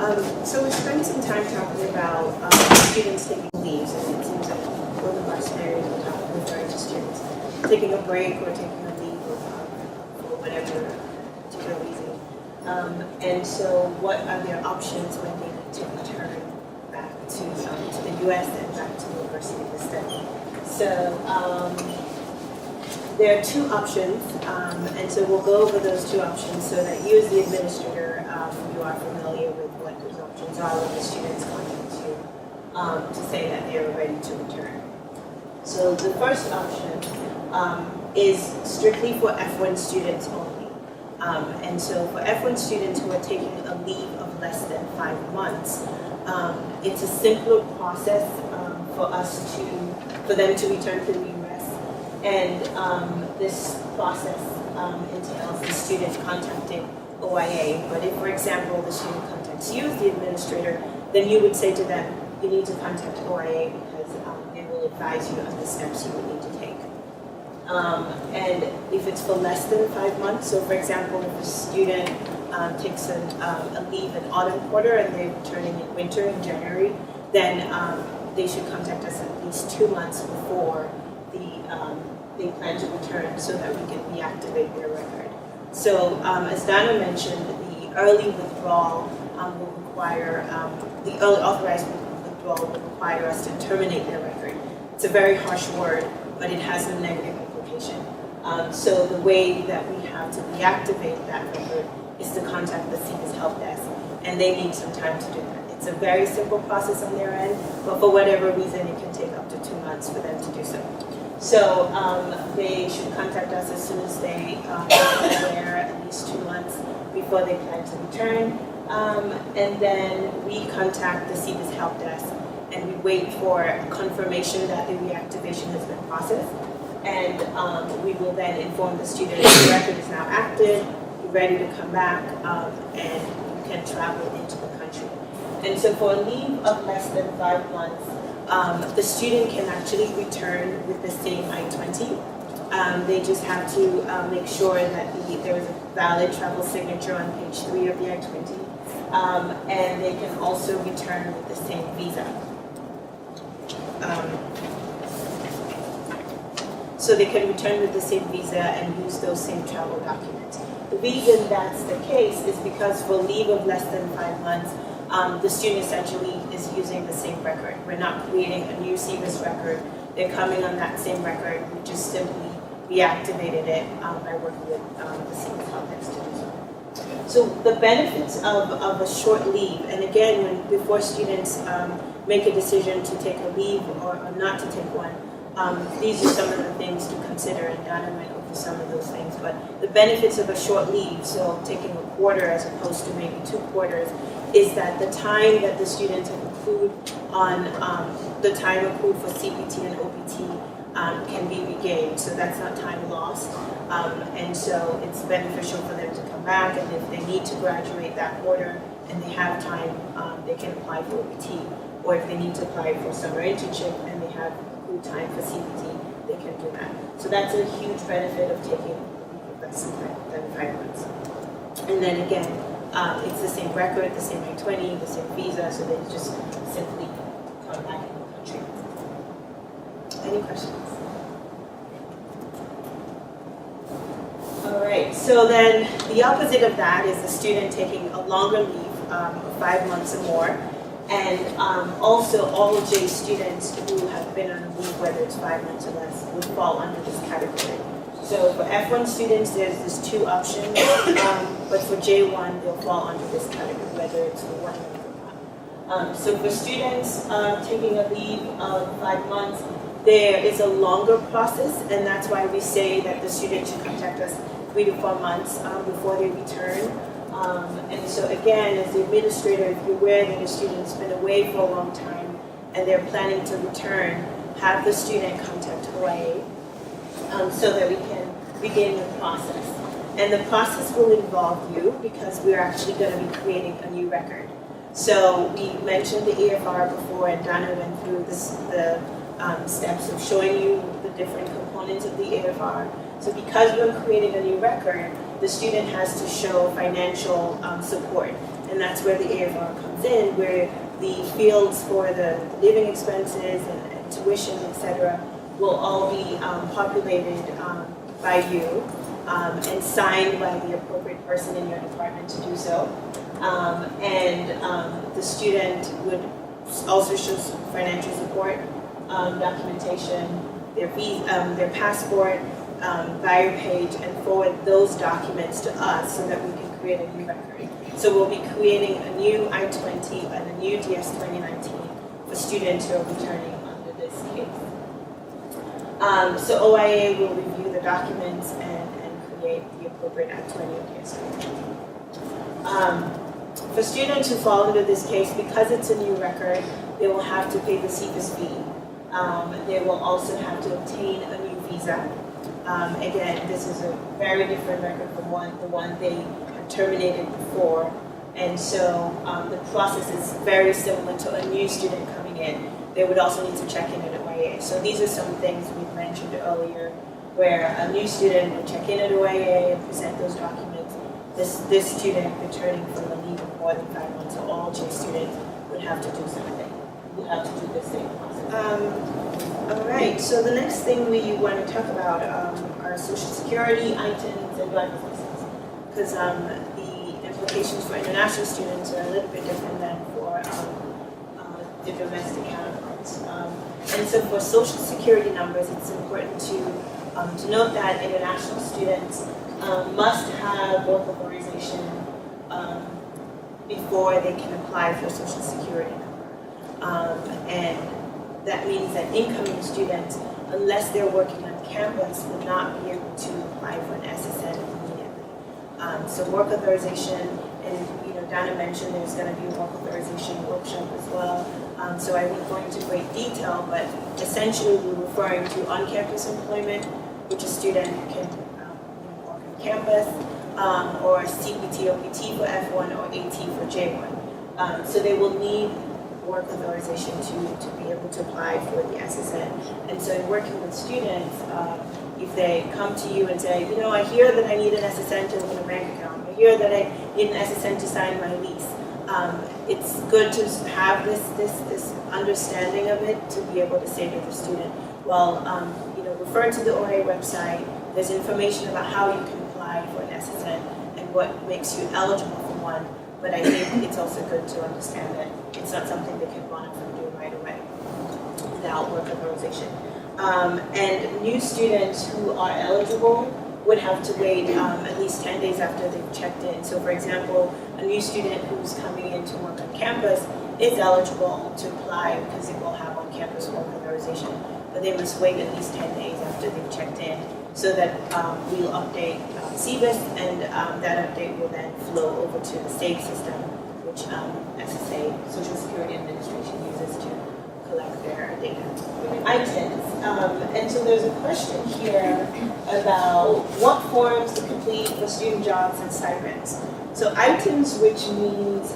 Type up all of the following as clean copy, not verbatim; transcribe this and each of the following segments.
So we spent some time talking about students taking leaves, and it seems like one of our scenarios we're referring to students taking a break or taking a leave for whatever particular reason. And so what are their options when they need to return back to the U.S. and back to the university to study? So there are two options, and so we'll go over those two options so that you as the administrator, you are familiar with what those options are when the students coming to say that they are ready to return. So the first option is strictly for F-1 students only. And so for F-1 students who are taking a leave of less than 5 months, it's a simpler process for them to return to the U.S. And this process entails the student contacting OIA. But if, for example, the student contacts you as the administrator, then you would say to them, you need to contact OIA because they will advise you on the steps you would need to take. And if it's for less than 5 months, so for example, if a student takes a leave in autumn quarter and they're returning in winter in January, then they should contact us at least 2 months before they plan to return so that we can reactivate their record. So as Donna mentioned, the early withdrawal will require, the early authorized withdrawal will require us to terminate their record. It's a very harsh word, but it has a negative implication. So the way that we have to reactivate that record is to contact the CBIS help desk, and they need some time to do that. It's a very simple process on their end, but for whatever reason, it can take up to 2 months for them to do so. So they should contact us as soon as they are aware, at least 2 months before they plan to return. And then we contact the CBIS help desk and we wait for confirmation that the reactivation has been processed. And we will then inform the student that the record is now active, you're ready to come back, and you can travel into the country. And so for a leave of less than 5 months, the student can actually return with the same I-20. They just have to make sure that there is a valid travel signature on page 3 of the I-20. And they can also return with the same visa. So they can return with the same visa and use those same travel documents. The reason that's the case is because for leave of less than 5 months, the student essentially is using the same record. We're not creating a new CBIS record. They're coming on that same record. We just simply reactivated it by working with the CBIS help desk to do so. So the benefits of a short leave, and again, before students make a decision to take a leave or not to take one, these are some of the things to consider, and Donna went over some of those things. But the benefits of a short leave, so taking a quarter as opposed to maybe 2 quarters, is that the time that the students have accrued on the time accrued for CPT and OPT can be regained. So that's not time lost. And so it's beneficial for them to come back, and if they need to graduate that quarter and they have time, they can apply for OPT. Or if they need to apply for summer internship and they have accrued time for CPT, they can do that. So that's a huge benefit of taking less than 5 months. And then again, it's the same record, the same I-20, the same visa, so they just simply come back in the country. Any questions? All right, so then the opposite of that is the student taking a longer leave of 5 months or more. And also all J students who have been on a leave, whether it's 5 months or less, would fall under this category. So for F-1 students, there's 2 options, but for J-1, they'll fall under this category, whether it's for 1 month or not. So for students taking a leave of 5 months, there is a longer process, and that's why we say that the student should contact us 3 to 4 months before they return. And so again, as the administrator, if you're aware that a student's been away for a long time and they're planning to return, have the student contact OIA so that we can begin the process. And the process will involve you because we're actually going to be creating a new record. So we mentioned the AFR before, and Donna went through the steps of showing you the different components of the AFR. So because we're creating a new record, the student has to show financial support. and that's where the AFR comes in, where the fields for the living expenses and tuition, etc., will all be populated by you and signed by the appropriate person in your department to do so. The student would also show some financial support documentation, their passport, buyer page, and forward those documents to us so that we can create a new record. So we'll be creating a new I-20 and a new DS 2019 for students who are returning under this case. So OIA will review the documents and create the appropriate I-20 or DS 2019. For students who fall under this case, because it's a new record, they will have to pay the CFIS fee. They will also have to obtain a new visa. Again, this is a very different record from the one they had terminated before. And so the process is very similar to a new student coming in. They would also need to check in at OIA. So these are some things we mentioned earlier, where a new student would check in at OIA and present those documents. This student returning from a leave of more than 5 months, so all J students would have to do something. Would have to do the same process. All right, so the next thing we want to talk about are Social Security, items, and driver's license. Because the implications for international students are a little bit different than for the domestic counterparts. And so for Social Security numbers, it's important to note that international students must have work authorization before they can apply for Social Security number. And that means that incoming students, unless they're working on campus, will not be able to apply for an SSN immediately. So work authorization, and Donna mentioned there's going to be a work authorization workshop as well. So I won't go into great detail, but essentially we're referring to on-campus employment, which a student can work on campus, or CPT or PT for F-1 or AT for J-1. So they will need work authorization to be able to apply for the SSN. And so in working with students, if they come to you and say, I hear that I need an SSN to open a bank account, I hear that I need an SSN to sign my lease, it's good to have this understanding of it, to be able to say to the student, well, refer to the OIA website. There's information about how you can apply for an SSN and what makes you eligible for one. But I think it's also good to understand that it's not something they can run from you right away without work authorization. And new students who are eligible would have to wait at least 10 days after they've checked in. So for example, a new student who's coming in to work on campus is eligible to apply because it will have on-campus work authorization, but they must wait at least 10 days after they've checked in so that we'll update CBIS, and that update will then flow over to the state system, which SSA, Social Security Administration, uses to collect their data. Items, and so there's a question here about what forms to complete for student jobs and stipends. So items, which means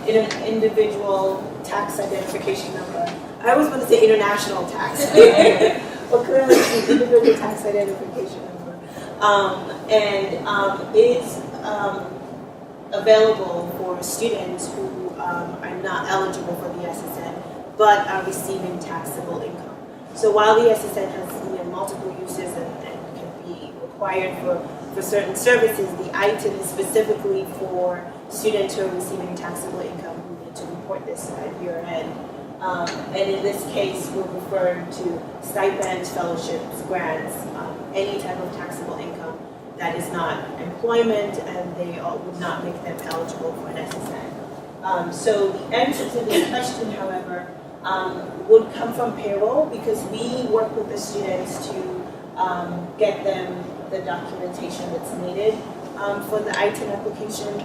in an individual tax identification number. I always want to say international tax. Well, clearly it's an individual tax identification number. Is available for students who are not eligible for the SSN, but are receiving taxable income. So while the SSN has multiple uses and can be required for certain services, the item is specifically for students who are receiving taxable income who need to report this at year end. And in this case, we're referring to stipends, fellowships, grants, any type of taxable income that is not employment, and they would not make them eligible for an SSN. So the answer to this question, however, would come from payroll, because we work with the students to get them the documentation that's needed for the I-10 application.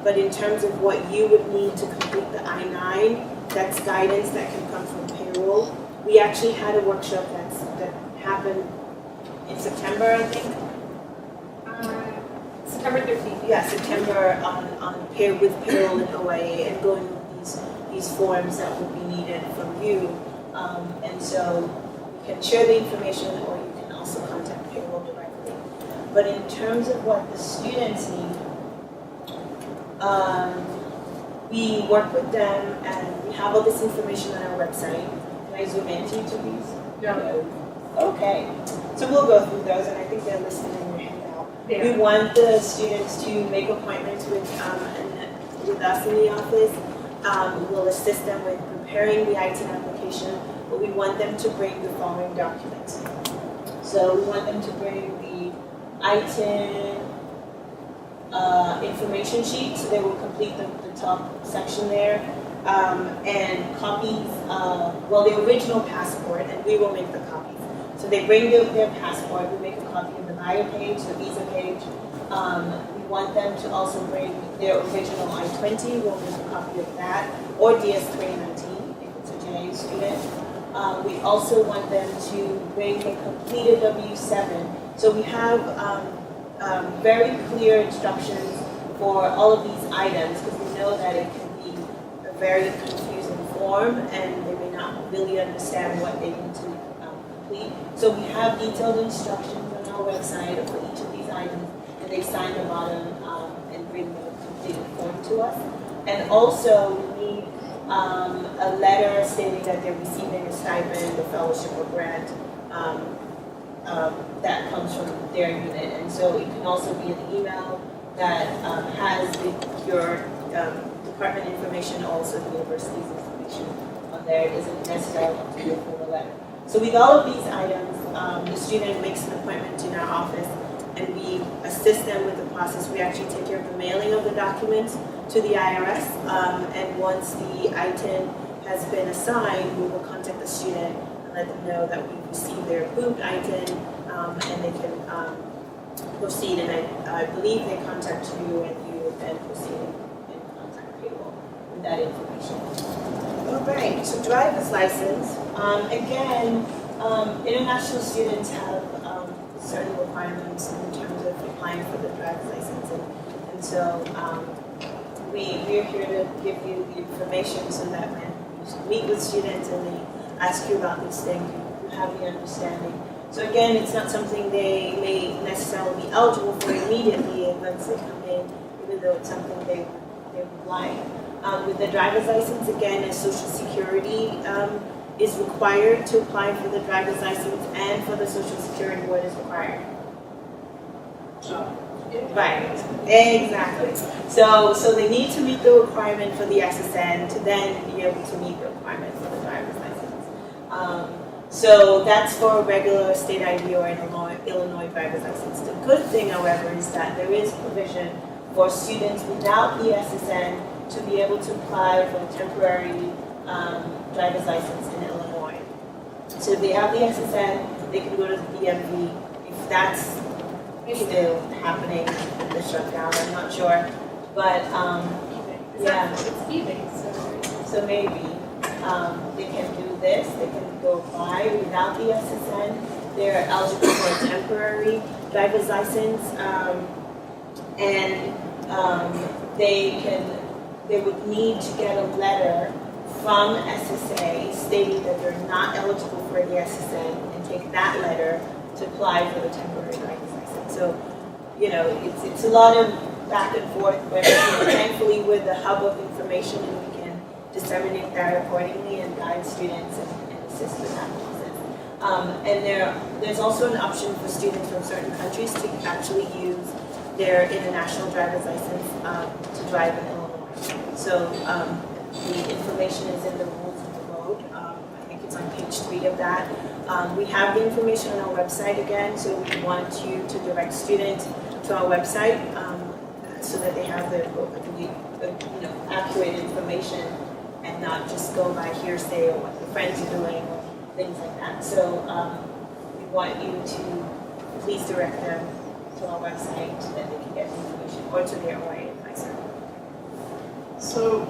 But in terms of what you would need to complete the I-9, that's guidance that can come from payroll. We actually had a workshop that happened in September, I think. September 13th. Yeah, September with payroll and OIA, and going with these forms that would be needed from you. And so you can share the information, or you can also contact payroll directly. But in terms of what the students need, We work with them and we have all this information on our website. Can I zoom into each of these? Yeah. Okay. So we'll go through those and I think they're listed in your handout. Yeah. We want the students to make appointments with us in the office. We'll assist them with preparing the ITIN application, but we want them to bring the following documents. So we want them to bring the ITIN information sheet, so they will complete the top section there, and copies, the original passport, and we will make the copies. So they bring their passport, we make a copy of the bio page, the visa page. We want them to also bring their original I-20, we'll make a copy of that, or DS-2019 if it's a JIU student. We also want them to bring a completed W-7. So we have very clear instructions for all of these items because we know that it can be a very confusing form and they may not really understand what they need to complete. So we have detailed instructions on our website for each of these items and they sign the bottom and bring the completed form to us. And also we need a letter stating that they're receiving a stipend, a fellowship or grant that comes from their unit. And so it can also be an email that has your department information, also the university's information on there. It isn't necessarily to be a full letter. So with all of these items, the student makes an appointment in our office and we assist them with the process. We actually take care of the mailing of the documents to the IRS, and once the ITIN has been assigned, we will contact the student and let them know that we've received their approved ITIN, and they can proceed. And I believe they contact you, and you would then proceed and contact payroll with that information. All right. So driver's license. Again, international students have certain requirements in terms of applying for the driver's license, and so. We're here to give you the information so that when you meet with students and they ask you about these things, you have the understanding. So again, it's not something they may necessarily be eligible for immediately once they come in, even though it's something they would like. With the driver's license, again, a social security is required to apply for the driver's license, and for the social security, what is required? Right, exactly. So they need to meet the requirement for the SSN to then be able to meet the requirement for the driver's license. So that's for a regular state ID or Illinois driver's license. The good thing, however, is that there is provision for students without the SSN to be able to apply for a temporary driver's license in Illinois. So if they have the SSN, they can go to the DMV. If that's still happening with the shutdown, I'm not sure, but yeah, it's eBay, so maybe they can do this. They can go apply without the SSN. They're eligible for a temporary driver's license, and they would need to get a letter from SSA stating that they're not eligible for the SSN, and take that letter to apply for the temporary driver's license. So, it's a lot of back and forth, but thankfully we're the hub of information and we can disseminate that accordingly and guide students and assist with that process. And there's also an option for students from certain countries to actually use their international driver's license to drive in Illinois. So the information is in the rules of the road. I think it's on page 3 of that. We have the information on our website again, so we want you to direct students to our website so that they have the accurate information and not just go by hearsay or what their friends are doing or things like that. So we want you to please direct them to our website so that they can get the information, or to their OIA advisor. So,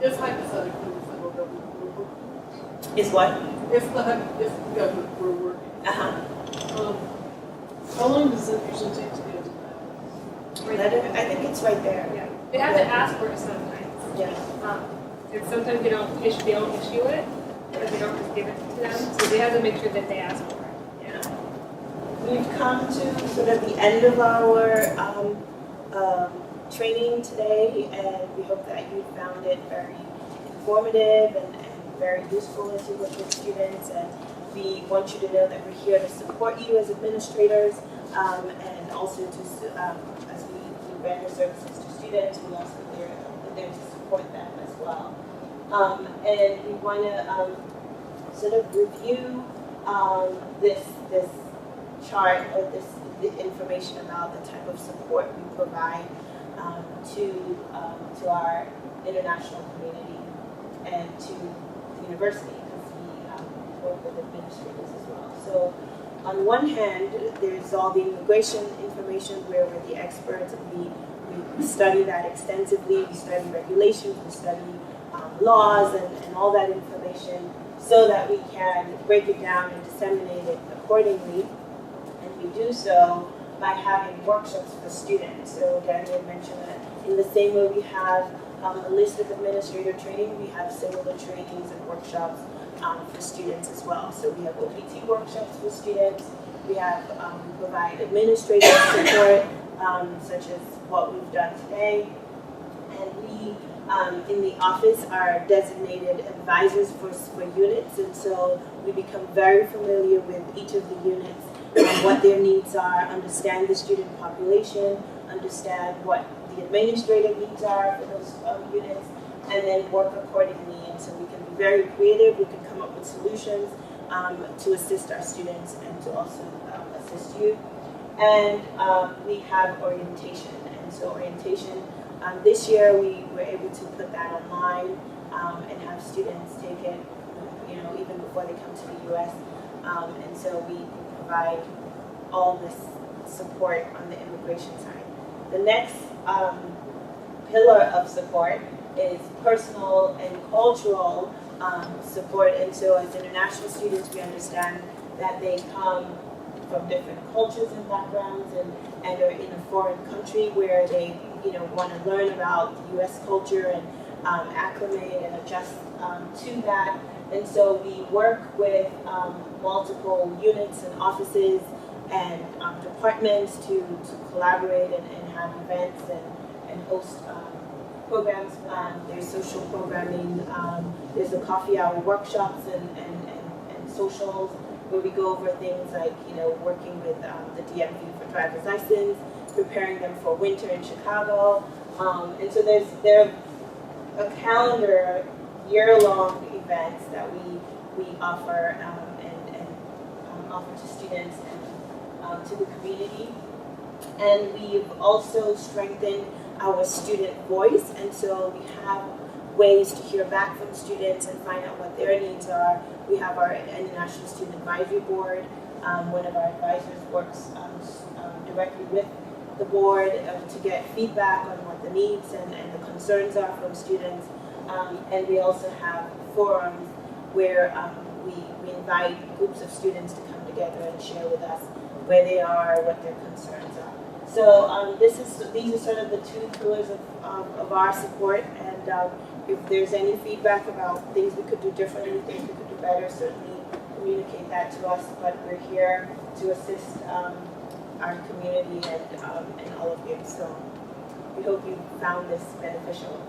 if hypothetically the federal government were working, Is what? if the government were working, how long does it usually take to get to that? I think it's right there. Yeah, they have to ask for it sometimes. Yeah. And sometimes they don't issue it, but they don't just give it to them. So they have to make sure that they ask for it. Yeah. We've come to sort of the end of our training today, and we hope that you found it very informative and very useful as you work with students. And we want you to know that we're here to support you as administrators, and also to, as we render services to students, we also are there to support them as well. And we want to sort of review this chart, or the information about the type of support we provide to our international community and to the university, because we work with administrators as well. So on one hand, there's all the immigration information where we're the experts, and we study that extensively. We study regulations, we study laws and all that information, so that we can break it down and disseminate it accordingly. And we do so by having workshops for students. So Daniel mentioned that in the same way we have a list of administrator training, we have similar trainings and workshops for students as well. So we have OPT workshops for students. We have we provide administrative support, such as what we've done today. And we, in the office, are designated advisors for units, and so we become very familiar with each of the units, what their needs are, understand the student population, understand what the administrative needs are for those units, and then work accordingly. And so we can be very creative, we can come up with solutions to assist our students and to also assist you. And we have orientation, and so orientation, this year we were able to put that online and have students take it, even before they come to the U.S. And so we provide all this support on the immigration side. The next pillar of support is personal and cultural support. And so as international students, we understand that they come from different cultures and backgrounds, and are in a foreign country where they want to learn about the U.S. culture and acclimate and adjust to that. And so we work with multiple units and offices and departments to collaborate and have events and host programs. There's social programming, there's the coffee hour workshops and socials, where we go over things like, working with the DMV for driver's license, preparing them for winter in Chicago. And so there are a calendar, year-long events that we offer and offer to students and to the community. And we've also strengthened our student voice, and so we have ways to hear back from students and find out what their needs are. We have our International Student Advisory Board. One of our advisors works directly with the board to get feedback on what the needs and the concerns are from students. And we also have forums where we invite groups of students to come together and share with us where they are, what their concerns are. So these are sort of the two pillars of our support, and if there's any feedback about things we could do differently, things we could do better, certainly communicate that to us. But we're here to assist our community and all of you. So we hope you found this beneficial.